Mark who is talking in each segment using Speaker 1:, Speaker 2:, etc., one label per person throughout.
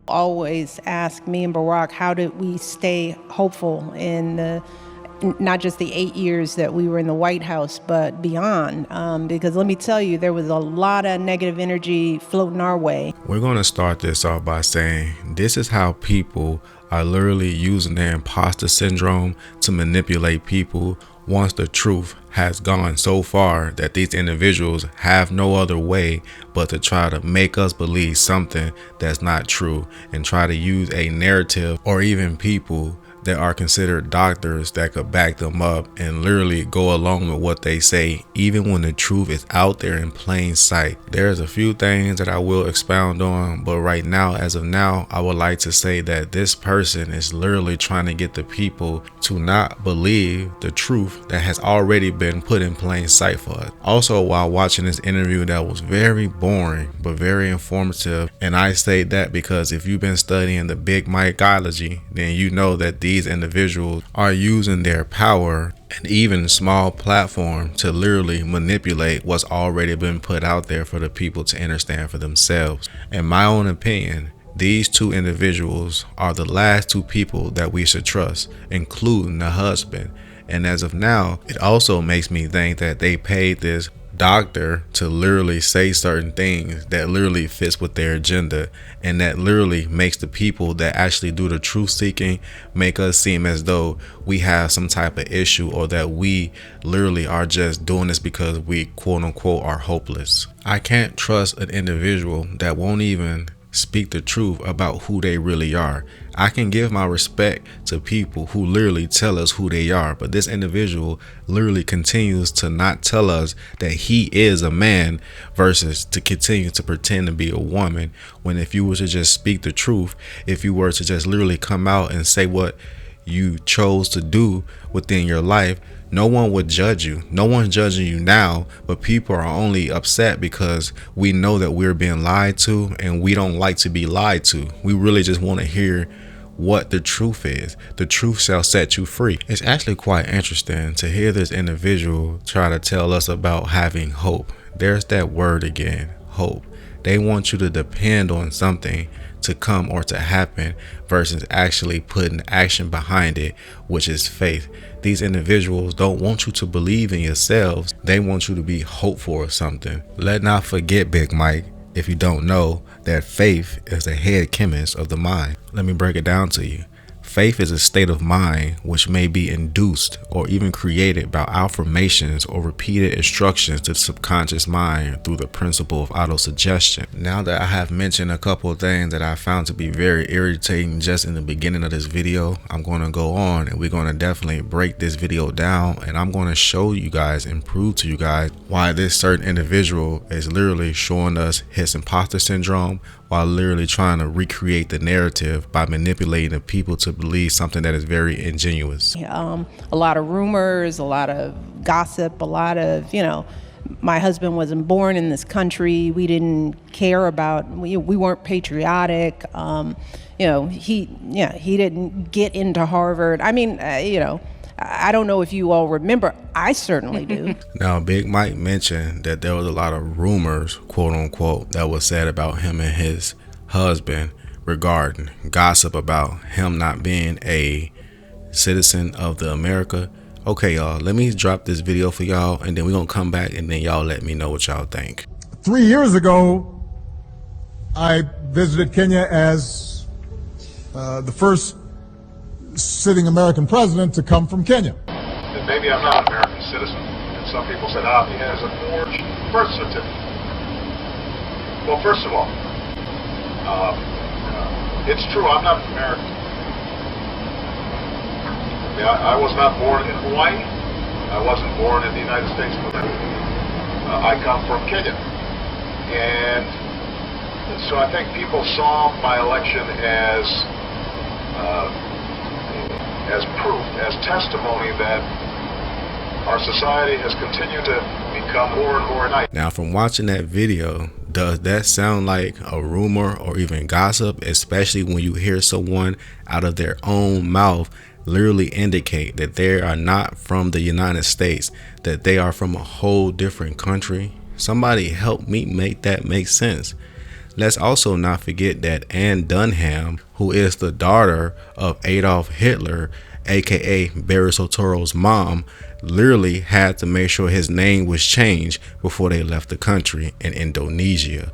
Speaker 1: always ask me and Barack, how did we stay hopeful in not just the 8 years that we were in the White House, but beyond. Because let me tell you, there was a lot of negative energy floating our way.
Speaker 2: We're going to start this off by saying this is how people are literally using their imposter syndrome to manipulate people once the truth has gone so far that these individuals have no other way but to try to make us believe something that's not true and try to use a narrative or even people that are considered doctors that could back them up and literally go along with what they say, even when the truth is out there in plain sight. There's a few things that I will expound on, but right now, as of now, I would like to say that this person is literally trying to get the people to not believe the truth that has already been put in plain sight for us. Also, while watching this interview that was very boring but very informative, and I say that because if you've been studying the Big Mike ideology, then you know that these individuals are using their power and even small platform to literally manipulate what's already been put out there for the people to understand for themselves. In my own opinion, these two individuals are the last two people that we should trust, including the husband. And as of now, it also makes me think that they paid this doctor to literally say certain things that literally fits with their agenda, and that literally makes the people that actually do the truth seeking make us seem as though we have some type of issue, or that we literally are just doing this because we quote unquote are hopeless. I can't trust an individual that won't even speak the truth about who they really are. I can give my respect to people who literally tell us who they are, but this individual literally continues to not tell us that he is a man versus to continue to pretend to be a woman, when if you were to just speak the truth, if you were to just literally come out and say what you chose to do within your life, no one would judge you. No one's judging you now, but people are only upset because we know that we're being lied to, and we don't like to be lied to. We really just want to hear what the truth is. The truth shall set you free. It's actually quite interesting to hear this individual try to tell us about having hope. There's that word again, hope. They want you to depend on something to come or to happen versus actually putting action behind it, which is faith. These individuals don't want you to believe in yourselves. They want you to be hopeful of something. Let not forget, Big Mike, if you don't know, that faith is the head chemist of the mind. Let me break it down to you. Faith is a state of mind which may be induced or even created by affirmations or repeated instructions to the subconscious mind through the principle of autosuggestion. Now that I have mentioned a couple of things that I found to be very irritating just in the beginning of this video, I'm going to go on and we're going to definitely break this video down, and I'm going to show you guys and prove to you guys why this certain individual is literally showing us his imposter syndrome while literally trying to recreate the narrative by manipulating the people to believe something that is very ingenuous.
Speaker 1: A lot of rumors, a lot of gossip, a lot of, my husband wasn't born in this country. We didn't care about, we weren't patriotic. He didn't get into Harvard. I mean, I don't know if you all remember. I certainly do.
Speaker 2: Now, Big Mike mentioned that there was a lot of rumors, quote unquote, that was said about him and his husband regarding gossip about him not being a citizen of the America. Okay, y'all, let me drop this video for y'all, and then we're going to come back, and then y'all let me know what y'all think.
Speaker 3: 3 years ago, I visited Kenya as the first sitting American president to come from Kenya.
Speaker 4: That maybe I'm not an American citizen. And some people said, he has a forged birth certificate. Well, first of all, it's true, I'm not American. I was not born in Hawaii. I wasn't born in the United States of America. I come from Kenya. And so I think people saw my election as proof, as testimony that our society has continued to become more and more united.
Speaker 2: Now, from watching that video, does that sound like a rumor or even gossip, especially when you hear someone out of their own mouth literally indicate that they are not from the United States, that they are from a whole different country? Somebody help me make that make sense. Let's also not forget that Anne Dunham, who is the daughter of Adolf Hitler, aka Barry Soetoro's mom, literally had to make sure his name was changed before they left the country in Indonesia.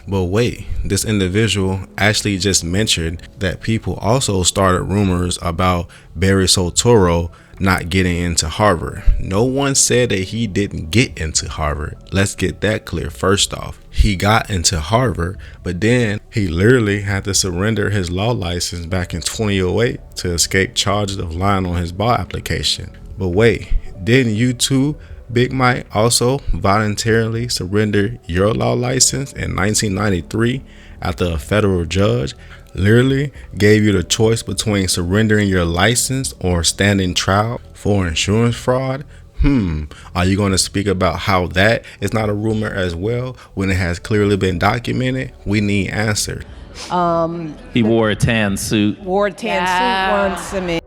Speaker 2: But wait, this individual actually just mentioned that people also started rumors about Barry Soetoro not getting into Harvard. No one said that he didn't get into Harvard. Let's get that clear first off. He got into Harvard, but then he literally had to surrender his law license back in 2008 to escape charges of lying on his bar application. But wait, didn't you too, Big Mike, also voluntarily surrender your law license in 1993 after a federal judge literally gave you the choice between surrendering your license or standing trial for insurance fraud? Are you going to speak about how that is not a rumor as well when it has clearly been documented? We need answers.
Speaker 5: He wore a tan suit.
Speaker 1: Suit once. I mean,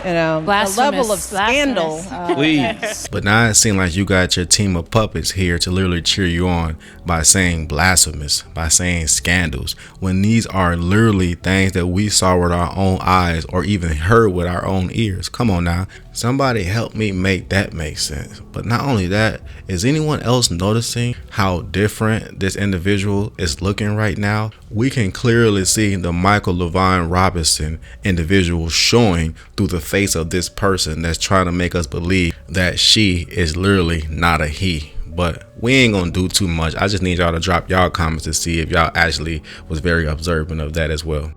Speaker 1: a level of scandal.
Speaker 5: Please.
Speaker 2: But now it seems like you got your team of puppets here to literally cheer you on by saying blasphemous, by saying scandals, when these are literally things that we saw with our own eyes or even heard with our own ears. Come on now. Somebody help me make that make sense. But not only that, is anyone else noticing how different this individual is looking right now? We can clearly see the Michael Levine Robinson individual showing through the face of this person that's trying to make us believe that she is literally not a he. But we ain't gonna do too much. I just need y'all to drop y'all comments to see if y'all actually was very observant of that as well.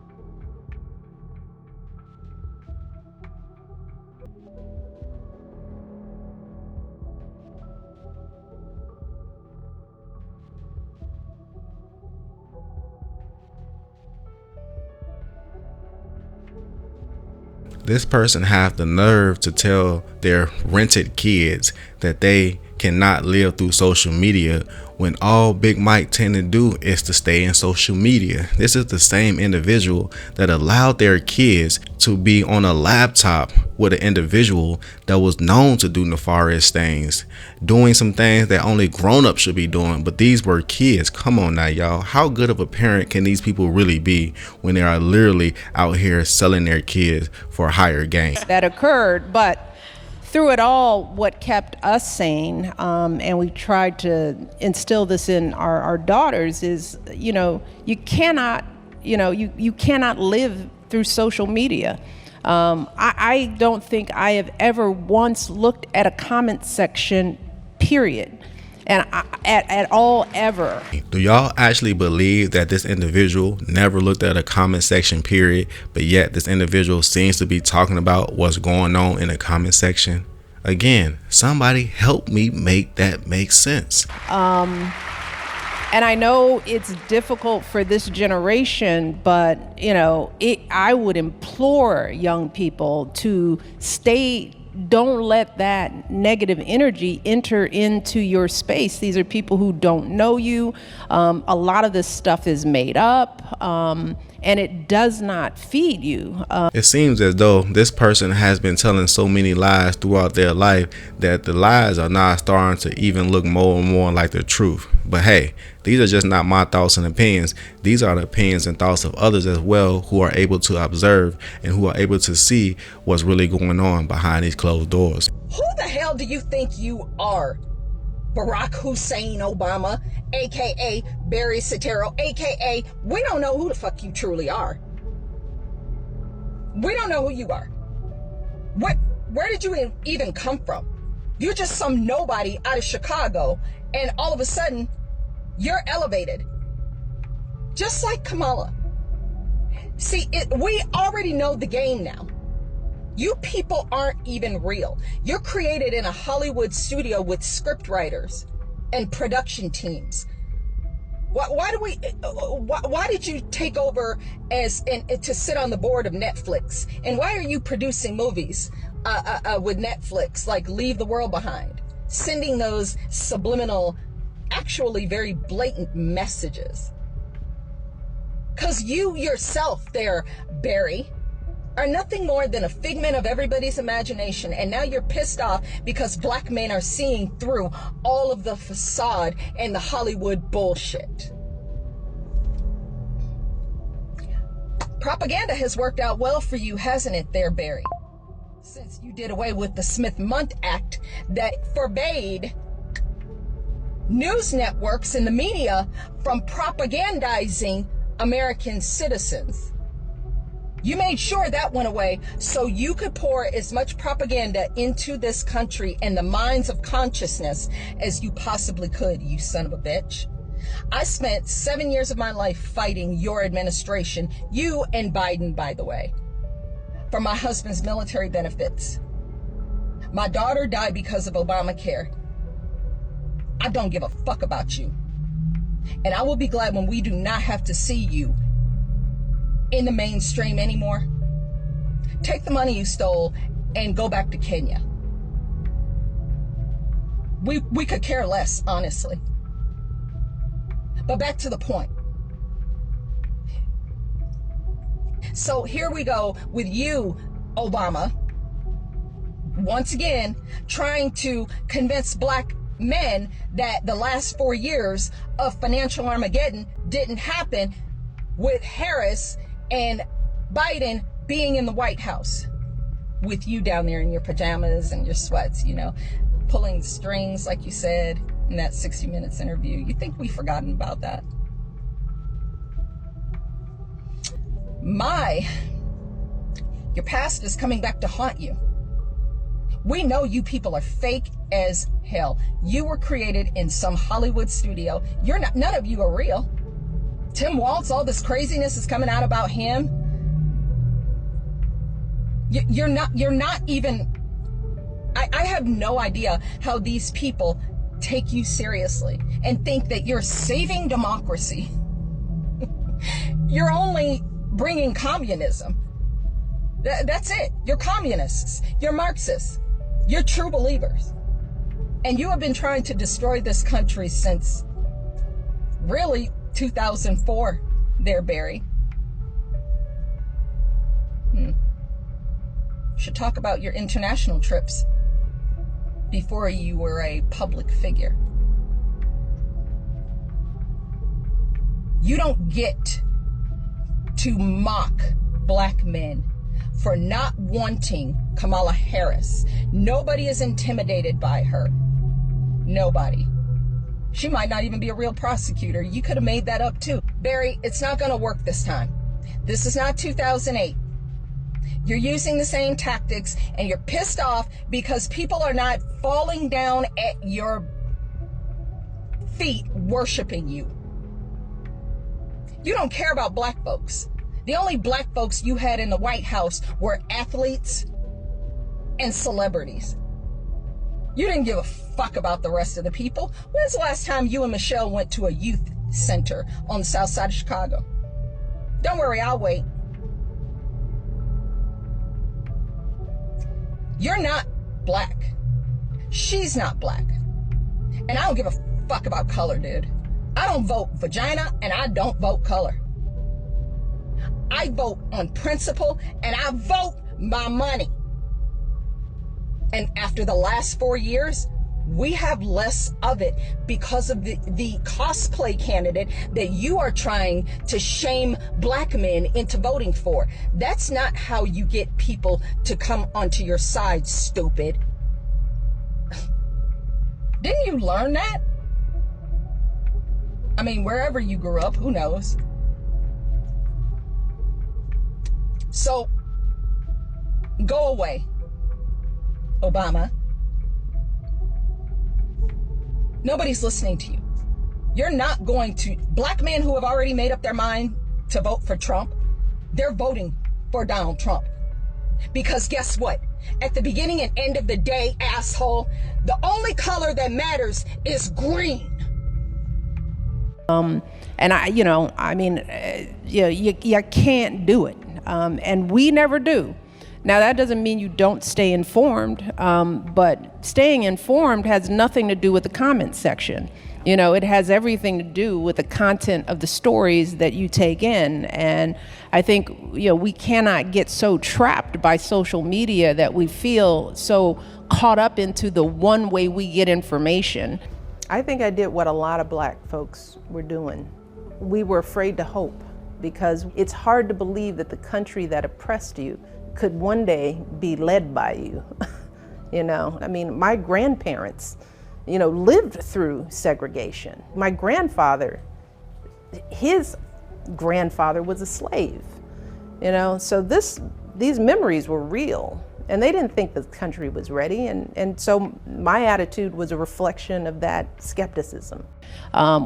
Speaker 2: This person have the nerve to tell their rented kids that they cannot live through social media when all Big Mike tend to do is to stay in social media. This is the same individual that allowed their kids to be on a laptop with an individual that was known to do nefarious things, doing some things that only grown-ups should be doing, but these were kids. Come on now, y'all. How good of a parent can these people really be when they are literally out here selling their kids for higher gain?
Speaker 1: That occurred, but through it all, what kept us sane, and we tried to instill this in our daughters, is, you cannot live through social media. I don't think I have ever once looked at a comment section, period, and at all, ever.
Speaker 2: Do y'all actually believe that this individual never looked at a comment section, period, but yet this individual seems to be talking about what's going on in the comment section? Again, somebody help me make that make sense.
Speaker 1: And I know it's difficult for this generation, but I would implore young people to don't let that negative energy enter into your space. These are people who don't know you. A lot of this stuff is made up, and it does not feed you.
Speaker 2: It seems as though this person has been telling so many lies throughout their life that the lies are now starting to even look more and more like the truth. But hey, these are just not my thoughts and opinions. These are the opinions and thoughts of others as well, who are able to observe and who are able to see what's really going on behind these closed doors.
Speaker 6: Who the hell do you think you are? Barack Hussein Obama, aka Barry Soetoro, aka we don't know who the fuck you truly are. We don't know who you are. Where did you even come from? You're just some nobody out of Chicago, and all of a sudden you're elevated, just like Kamala. See, we already know the game now. You people aren't even real. You're created in a Hollywood studio with script writers and production teams. Why did you take over to sit on the board of Netflix? And why are you producing movies with Netflix, like Leave the World Behind, sending those subliminal, actually very blatant messages? Because you yourself there, Barry, are nothing more than a figment of everybody's imagination, and now you're pissed off because black men are seeing through all of the facade and the Hollywood bullshit. Propaganda has worked out well for you, hasn't it there, Barry? Since you did away with the Smith-Mundt Act that forbade news networks and the media from propagandizing American citizens. You made sure that went away so you could pour as much propaganda into this country and the minds of consciousness as you possibly could, you son of a bitch. I spent 7 years of my life fighting your administration, you and Biden, by the way, for my husband's military benefits. My daughter died because of Obamacare. I don't give a fuck about you. And I will be glad when we do not have to see you in the mainstream anymore. Take the money you stole and go back to Kenya. We could care less, honestly. But back to the point. So here we go with you, Obama, once again, trying to convince black men that the last 4 years of financial Armageddon didn't happen with Harris and Biden being in the White House with you down there in your pajamas and your sweats, you know, pulling strings like you said in that 60 Minutes interview. You think we've forgotten about that? Your past is coming back to haunt you. We know you people are fake as hell. You were created in some Hollywood studio. None of you are real. Tim Waltz, all this craziness is coming out about him. You're not even, I have no idea how these people take you seriously and think that you're saving democracy. You're only bringing communism. That's it. You're communists. You're Marxists. You're true believers. And you have been trying to destroy this country since really 2004 there, Barry. Should talk about your international trips before you were a public figure. You don't get to mock black men for not wanting Kamala Harris. Nobody is intimidated by her. Nobody. She might not even be a real prosecutor. You could have made that up too. Barry, it's not going to work this time. This is not 2008. You're using the same tactics and you're pissed off because people are not falling down at your feet worshiping you. You don't care about black folks. The only black folks you had in the White House were athletes and celebrities. You didn't give a fuck about the rest of the people. When's the last time you and Michelle went to a youth center on the south side of Chicago? Don't worry, I'll wait. You're not black. She's not black. And I don't give a fuck about color, dude. I don't vote vagina and I don't vote color. I vote on principle and I vote my money. And after the last 4 years, we have less of it because of the cosplay candidate that you are trying to shame black men into voting for. That's not how you get people to come onto your side, stupid. Didn't you learn that? I mean, wherever you grew up, who knows? So, go away, Obama. Nobody's listening to you. You're not going to, black men who have already made up their mind to vote for Trump, they're voting for Donald Trump. Because guess what? At the beginning and end of the day, asshole, the only color that matters is green.
Speaker 1: And you can't do it. And we never do. Now, that doesn't mean you don't stay informed, but staying informed has nothing to do with the comment section. You know, it has everything to do with the content of the stories that you take in. And I think, you know, we cannot get so trapped by social media that we feel so caught up into the one way we get information. I think I did what a lot of black folks were doing. We were afraid to hope, because it's hard to believe that the country that oppressed you could one day be led by you. You know, I mean, my grandparents, you know, lived through segregation. My grandfather, his grandfather was a slave, you know, so these memories were real, and they didn't think the country was ready. And so my attitude was a reflection of that skepticism.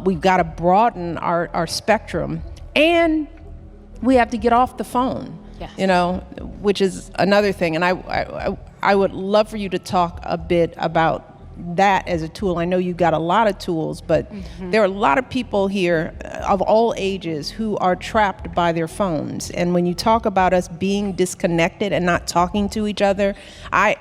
Speaker 1: We've got to broaden our spectrum, and we have to get off the phone, yes. You know, which is another thing. And I would love for you to talk a bit about that as a tool. I know you got a lot of tools, but there are a lot of people here of all ages who are trapped by their phones. And when you talk about us being disconnected and not talking to each other, I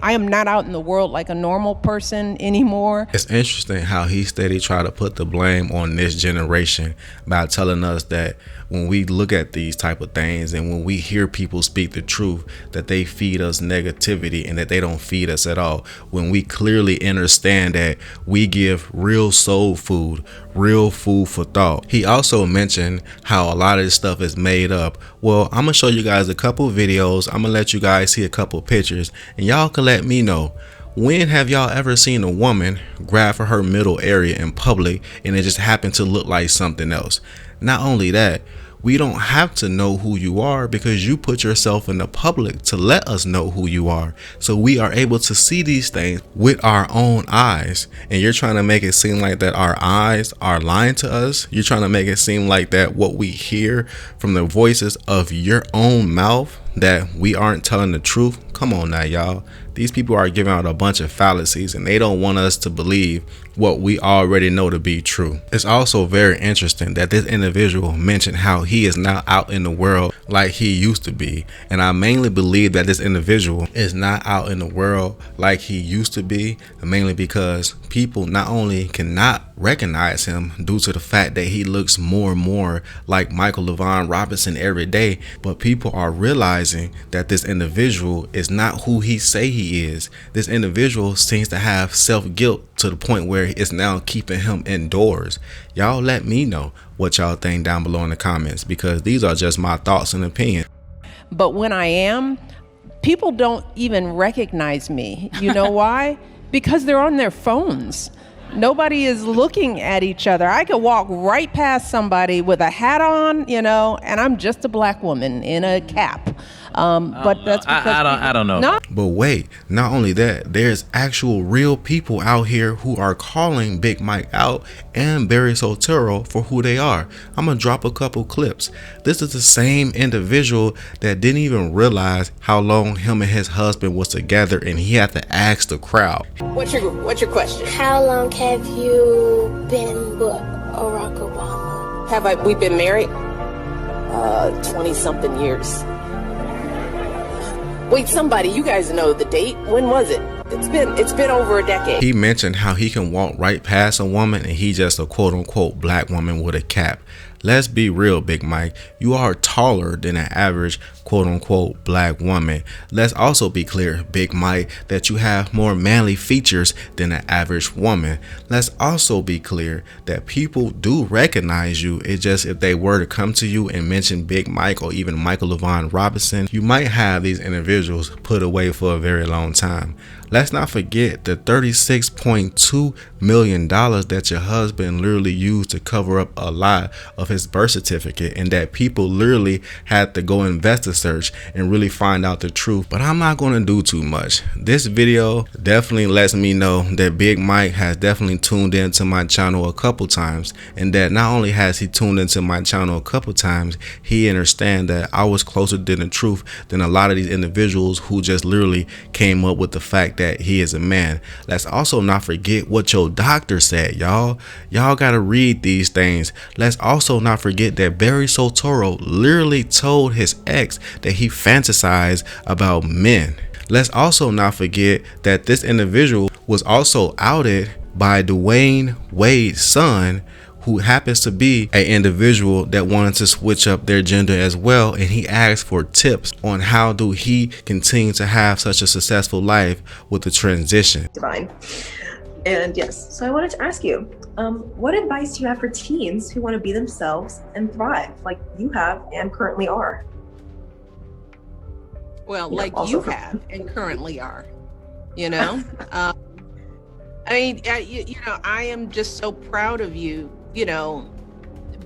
Speaker 1: am not out in the world like a normal person anymore.
Speaker 2: It's interesting how he steady try to put the blame on this generation by telling us that when we look at these type of things and when we hear people speak the truth, that they feed us negativity and that they don't feed us at all, when we clearly understand that we give real soul food, real food for thought. He also mentioned how a lot of this stuff is made up. Well, I'm gonna show you guys a couple videos. I'm gonna let you guys see a couple pictures, and y'all can let me know, when have y'all ever seen a woman grab for her middle area in public and it just happened to look like something else? Not only that, we don't have to know who you are because you put yourself in the public to let us know who you are. So we are able to see these things with our own eyes. And you're trying to make it seem like that our eyes are lying to us. You're trying to make it seem like that what we hear from the voices of your own mouth, that we aren't telling the truth. Come on now, y'all. These people are giving out a bunch of fallacies and they don't want us to believe what we already know to be true. It's also very interesting that this individual mentioned how he is now out in the world like he used to be. And I mainly believe that this individual is not out in the world like he used to be, mainly because people not only cannot recognize him due to the fact that he looks more and more like Michael LaVon Robinson every day, but people are realizing that this individual is not who he say he is. This individual seems to have self-guilt to the point where it's now keeping him indoors. Y'all let me know what y'all think down below in the comments, because these are just my thoughts and opinions.
Speaker 1: But when I am, people don't even recognize me. You know why? Because they're on their phones. Nobody is looking at each other. I could walk right past somebody with a hat on, you know, and I'm just a black woman in a cap. But that's because
Speaker 5: I don't know.
Speaker 1: No?
Speaker 2: But wait, not only that, there's actual real people out here who are calling Big Mike out and Barry Soetoro for who they are. I'm gonna drop a couple clips. This is the same individual that didn't even realize how long him and his husband was together, and he had to ask the crowd.
Speaker 6: What's your question?
Speaker 7: How long have you been with Barack Obama?
Speaker 6: We been married? 20-something years. Wait, somebody, you guys know the date. When was it? It's been over a decade.
Speaker 2: He mentioned how he can walk right past a woman and he just a quote unquote black woman with a cap. Let's be real, Big Mike. You are taller than an average quote unquote black woman. Let's also be clear, Big Mike, that you have more manly features than an average woman. Let's also be clear that people do recognize you. It's just if they were to come to you and mention Big Mike or even Michael LaVon Robinson, you might have these individuals put away for a very long time. Let's not forget the $36.2 million that your husband literally used to cover up a lie of his birth certificate, and that people literally had to go investor search and really find out the truth. But I'm not going to do too much. This video definitely lets me know that Big Mike has definitely tuned into my channel a couple times, and that not only has he tuned into my channel a couple times, he understands that I was closer to the truth than a lot of these individuals who just literally came up with the fact that he is a man. Let's also not forget what your doctor said, y'all. Y'all gotta read these things. Let's also not forget that Barry Soetoro literally told his ex that he fantasized about men. Let's also not forget that this individual was also outed by Dwayne Wade's son, who happens to be an individual that wanted to switch up their gender as well, and he asked for tips on how do he continue to have such a successful life with the transition.
Speaker 8: Divine. And yes, so I wanted to ask you, what advice do you have for teens who want to be themselves and thrive like you have and currently are?
Speaker 1: Well,
Speaker 8: You know,
Speaker 1: like
Speaker 8: also
Speaker 1: you
Speaker 8: for-
Speaker 1: have and currently are, you know? I mean, you know, I am just so proud of you, you know,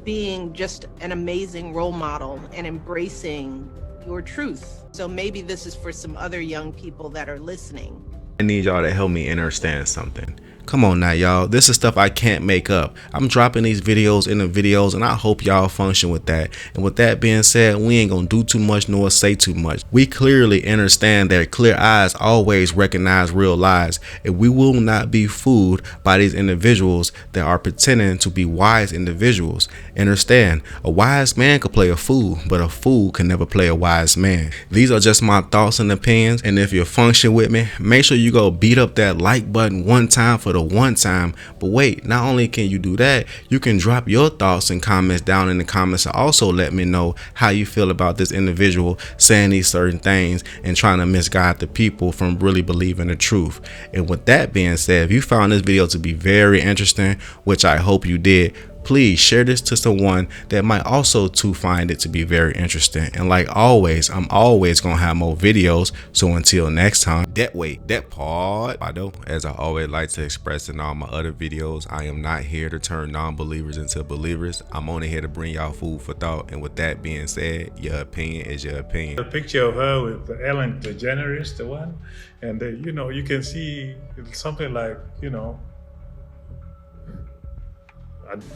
Speaker 1: being just an amazing role model and embracing your truth. So maybe this is for some other young people that are listening.
Speaker 2: I need y'all to help me understand something. Come on now, y'all. This is stuff I can't make up. I'm dropping these videos in the videos, and I hope y'all function with that. And with that being said, we ain't gonna do too much nor say too much. We clearly understand that clear eyes always recognize real lies, and we will not be fooled by these individuals that are pretending to be wise individuals. Understand, a wise man could play a fool, but a fool can never play a wise man. These are just my thoughts and opinions, and if you function with me, make sure you go beat up that like button one time for the one time. But wait, not only can you do that, you can drop your thoughts and comments down in the comments and also let me know how you feel about this individual saying these certain things and trying to misguide the people from really believing the truth. And with that being said, if you found this video to be very interesting, which I hope you did, please share this to someone that might also too find it to be very interesting. And like always, I'm always gonna have more videos. So until next time, that part. Though, as I always like to express in all my other videos, I am not here to turn non-believers into believers. I'm only here to bring y'all food for thought. And with that being said, your opinion is your opinion.
Speaker 9: A picture of her with Ellen DeGeneres, the one, and you know, you can see something like, you know.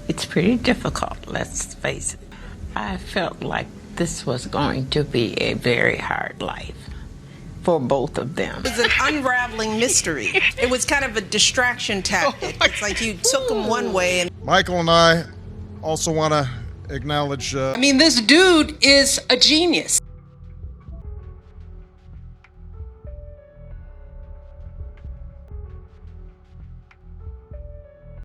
Speaker 10: It's pretty difficult, let's face it. I felt like this was going to be a very hard life for both of them.
Speaker 1: It was an unraveling mystery. It was kind of a distraction tactic. It's like you took them one way and
Speaker 3: Michael and I also want to acknowledge
Speaker 1: I mean, this dude is a genius.